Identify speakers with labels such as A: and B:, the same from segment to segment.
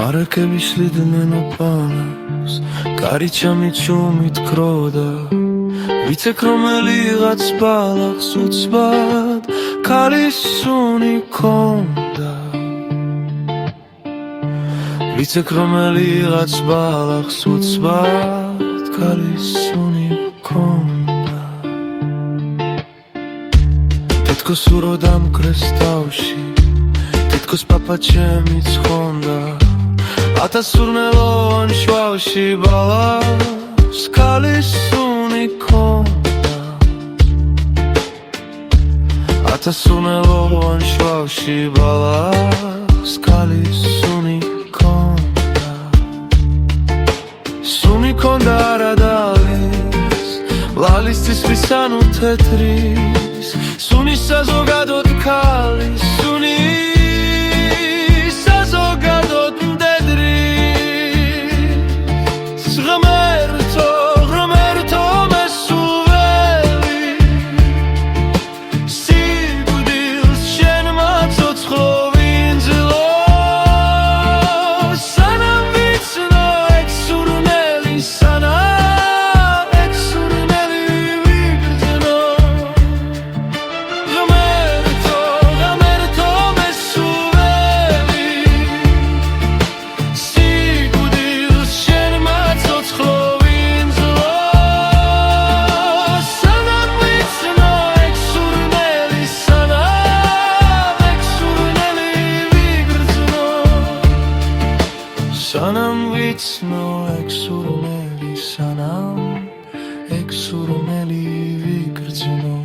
A: მარაკები შლიდნენ ოპალებს, კარიჩამი ჩუმით ქროდა, ვიცეკ რომელიღაც ბალახს უცბად, ქალის სუნი ქონდა. ვიცეკ რომელიღაც ბალახს უცბად, ქალის სუნი ქონდა. თითქოს უროდამკრეს თავში, თითქოს პაპა ჩემიც ხონდა, ათასურნელოვან შვალში ბალახს ქალის სუნი ქონდა. ათასურნელოვან შვალში ბალახს ქალის სუნი ქონდა. სუნი ქონდა არა დალის, ვალისთვის ანუ თეთრის, სუნი საზოგადოდ ქალის სუნი სანამ ვიცნო ექსურნელი, სანამ ექსურნელი ვიგრძნო.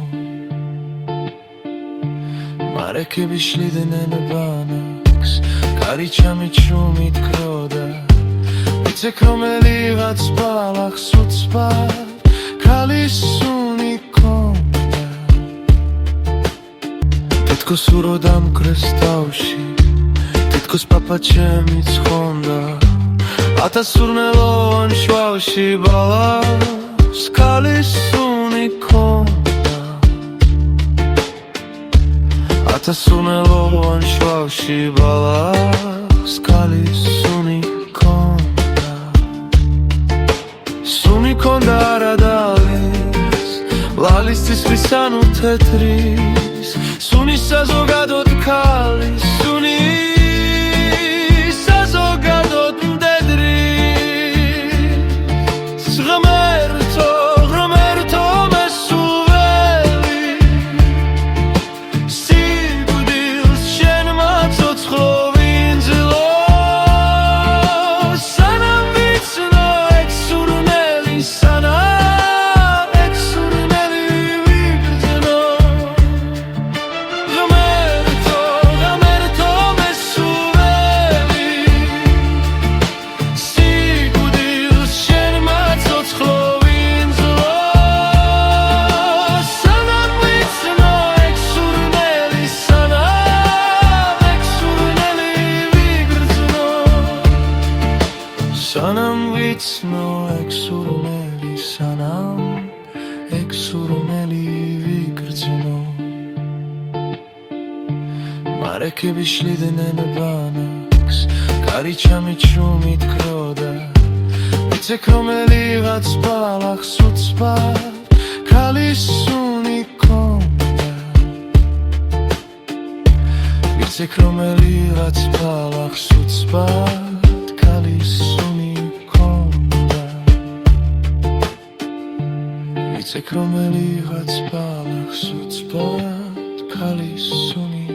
A: მარაკები შლიდნენ ბანაკს, კარიჩამი ჩუმით ქროდა, ვიცეკ რომელიღაც ბალახს უცბად, ქალის სუნი ქონდა. თითქოს უროდამკრეს თავში, თითქოს პაპა ჩემიც ხონდა, ათასურნელოვან შვალში ბალახს ქალის სუნი ქონდა. ათასურნელოვან შვალში ბალახს ქალის სუნი ქონდა. სუნი ქონდა არა დალის, ვალისთვის ანუ თეთრის, სუნი საზოგადოდ ქალის სუნი სანამ ვიცნო ექსურნელი, სანამ ექსურნელი ვიგრძნო. მარაკები შლიდნენ ბანაკს, კარიჩამი ჩუმით ქროდა, ვიცეკ რომელიღაც ბალახს უცბად, ქალის სუნი ქონდა. ვიცეკ რომელიღაც ბალახს უცბად, ქალის სუნი ქონდა. ვიცეკ რომელიღაც ბალახს უცბად, ქალის სუნი